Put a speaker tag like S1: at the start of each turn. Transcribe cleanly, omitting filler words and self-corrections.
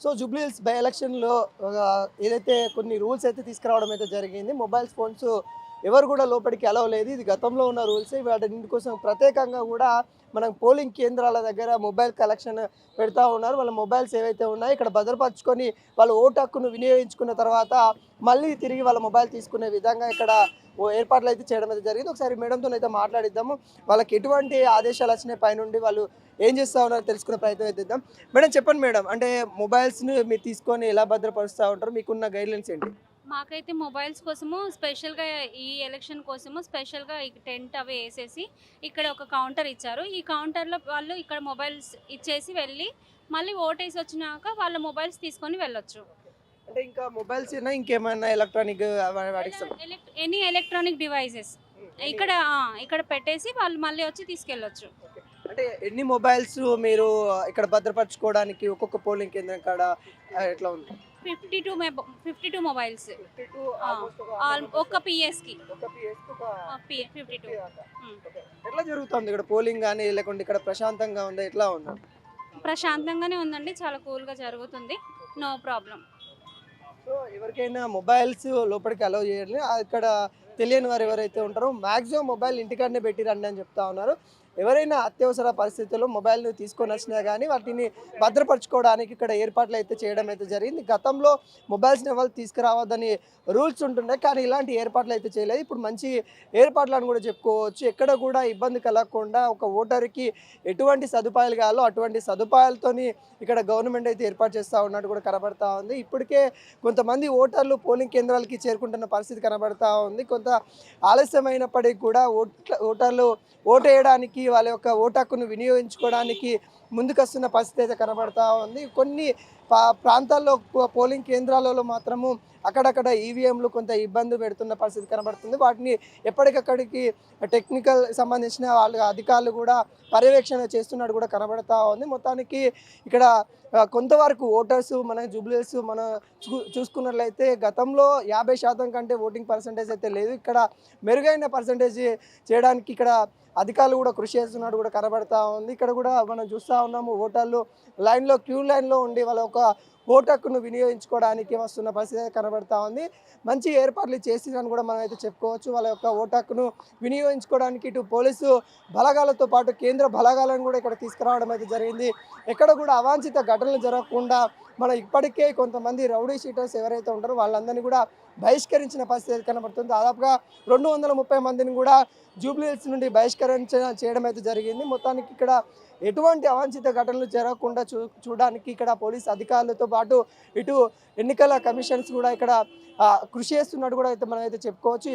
S1: So Jubilee Hills by ఎలక్షన్‌లో ఏదైతే కొన్ని రూల్స్ అయితే తీసుకురావడం అయితే జరిగింది. మొబైల్ ఫోన్స్ ఎవరు కూడా లోపలికి అలౌ లేదు. ఇది గతంలో ఉన్న రూల్సే. వాటి కోసం ప్రత్యేకంగా కూడా మనం పోలింగ్ కేంద్రాల దగ్గర మొబైల్ కలెక్షన్ పెడతా ఉన్నారు. వాళ్ళ మొబైల్స్ ఏవైతే ఉన్నాయో ఇక్కడ భద్రపరుచుకొని వాళ్ళ ఓటు హక్కును వినియోగించుకున్న తర్వాత మళ్ళీ తిరిగి వాళ్ళ మొబైల్ తీసుకునే విధంగా ఇక్కడ ఏర్పాట్లు అయితే చేయడం అయితే జరిగింది. ఒకసారి మేడంతోనైతే మాట్లాడిద్దాము. వాళ్ళకి ఎటువంటి ఆదేశాలు వచ్చినాయి పైనుండి, వాళ్ళు ఏం చేస్తా ఉన్నారో తెలుసుకునే ప్రయత్నం అయితే చేద్దాం. మేడం చెప్పండి మేడం. అంటే మొబైల్స్‌ని మీరు తీసుకొని ఎలా భద్రపరుస్తా ఉంటారు? మీకున్న గైడ్‌లైన్స్ ఏంటి?
S2: మాకైతే మొబైల్స్ కోసము స్పెషల్‌గా ఈ ఎలక్షన్ కోసము స్పెషల్‌గా ఈ టెంట్ అవి ఏసేసి ఇక్కడ ఒక కౌంటర్ ఇచ్చారు. ఈ కౌంటర్‌లో వాళ్ళు ఇక్కడ మొబైల్స్ ఇచ్చేసి వెళ్ళి మళ్ళీ ఓటేసి వచ్చినాక వాళ్ళ మొబైల్స్ తీసుకొని వెళ్ళొచ్చు.
S1: అంటే ఇంకా మొబైల్స్ ఏనా ఇంకేమన్నా ఎలక్ట్రానిక్ వాటికి
S2: ఎనీ ఎలక్ట్రానిక్ డివైసెస్ ఇక్కడ ఇక్కడ పెట్టేసి వాళ్ళు మళ్ళీ వచ్చి తీసుకెళ్ళొచ్చు.
S1: ఓకే. అంటే ఎన్ని మొబైల్స్ మీరు ఇక్కడ భద్రపరచుకోవడానికి ఒక్కొక్క పోలింగ్ కేంద్రం కాడ ఎట్లా ఉంది?
S2: 52 మొబైల్స్.
S1: 52
S2: ఆ!
S1: ఆల్‌మోస్ట్ ఒక 100
S2: ఒక్క పిఎస్‌కి.
S1: ఒక పిఎస్‌కి ఒక
S2: 52.
S1: 50 దాకా.
S2: హ్మ్.
S1: ఓకే. ఎట్లా జరుగుతుంది ఇక్కడ పోలింగ్ గాని, లేకుంటే ఇక్కడ ప్రశాంతంగా ఉందా? ఎట్లా ఉందా?
S2: ప్రశాంతంగానే ఉందండి. చాలా కూల్‌గా జరుగుతుంది. No problem.
S1: సో ఎవరికైనా మొబైల్స్ లోపలికి అలౌ చేయాలి. ఇక్కడ తెలియని వారు ఎవరైతే ఉంటారో మాక్సిమం మొబైల్ ఇంటికాడనే పెట్టి రండి అని చెప్తా ఉన్నారు. ఎవరైనా అత్యవసర పరిస్థితుల్లో మొబైల్‌ని తీసుకొని వచ్చినా కానీ వాటిని భద్రపరచుకోవడానికి ఇక్కడ ఏర్పాట్లు అయితే చేయడం అయితే జరిగింది. గతంలో మొబైల్స్‌ని ఎవరు తీసుకురావద్దని రూల్స్ ఉంటున్నాయి. కానీ ఇలాంటి ఏర్పాట్లు అయితే చేయలేదు. ఇప్పుడు మంచి ఏర్పాట్లు అని కూడా చెప్పుకోవచ్చు. ఎక్కడ కూడా ఇబ్బంది కలగకుండా ఒక ఓటరుకి ఎటువంటి సదుపాయాలు కావాలో అటువంటి సదుపాయాలతోని ఇక్కడ గవర్నమెంట్ అయితే ఏర్పాటు చేస్తూ ఉన్నట్టు కూడా కనబడతా ఉంది. ఇప్పటికే కొంతమంది ఓటర్లు పోలింగ్ కేంద్రాలకి చేరుకుంటున్న పరిస్థితి కనబడతా ఉంది. కొంత ఆలస్యమైనప్పటికీ కూడా ఓటర్లు ఓటేయడానికి వాళ్ళ యొక్క ఓటు హక్కును వినియోగించుకోవడానికి ముందుకొస్తున్న పరిస్థితి అయితే కనబడతా ఉంది. కొన్ని ప్రాంతాల్లో పోలింగ్ కేంద్రాలలో మాత్రము అక్కడక్కడ ఈవీఎంలు కొంత ఇబ్బంది పెడుతున్న పరిస్థితి కనబడుతుంది. వాటిని ఎప్పటికక్కడికి టెక్నికల్ సంబంధించిన వాళ్ళ అధికారులు కూడా పర్యవేక్షణ చేస్తున్నట్టు కూడా కనబడతా ఉంది. మొత్తానికి ఇక్కడ కొంతవరకు ఓటర్స్ మన జూబ్లీహిల్స్ మనం చూసుకున్నట్లయితే గతంలో 50% కంటే ఓటింగ్ పర్సంటేజ్ అయితే లేదు. ఇక్కడ మెరుగైన పర్సంటేజ్ చేయడానికి ఇక్కడ అధికారులు కూడా కృషి చేస్తున్నట్టు కూడా కనబడతా ఉంది. ఇక్కడ కూడా మనం చూస్తూ ఉన్నాము ఓటర్లు క్యూ లైన్లో ఉండి వాళ్ళ ఒక ఓటు హక్కును వినియోగించుకోవడానికి వస్తున్న పరిస్థితి అయితే కనబడతా ఉంది. మంచి ఏర్పాట్లు చేసిందని కూడా మనం అయితే చెప్పుకోవచ్చు. వాళ్ళ యొక్క ఓటు హక్కును వినియోగించుకోవడానికి ఇటు పోలీసు బలగాలతో పాటు కేంద్ర బలగాలను కూడా ఇక్కడ తీసుకురావడం అయితే జరిగింది. ఎక్కడ కూడా అవాంఛిత ఘటనలు జరగకుండా మనం ఇప్పటికే కొంతమంది రౌడీ షీటర్స్ ఎవరైతే ఉంటారో వాళ్ళందరినీ కూడా బహిష్కరించిన పరిస్థితి కనబడుతుంది. దాదాపుగా 230 మందిని కూడా జూబ్లీహిల్స్ నుండి చేయడం అయితే జరిగింది. మొత్తానికి ఇక్కడ ఎటువంటి అవాంఛిత ఘటనలు జరగకుండా చూడడానికి ఇక్కడ పోలీస్ అధికారులతో పాటు ఇటు ఎన్నికల కమిషన్స్ కూడా ఇక్కడ కృషి చేస్తున్నట్టు కూడా అయితే మనం అయితే చెప్పుకోవచ్చు.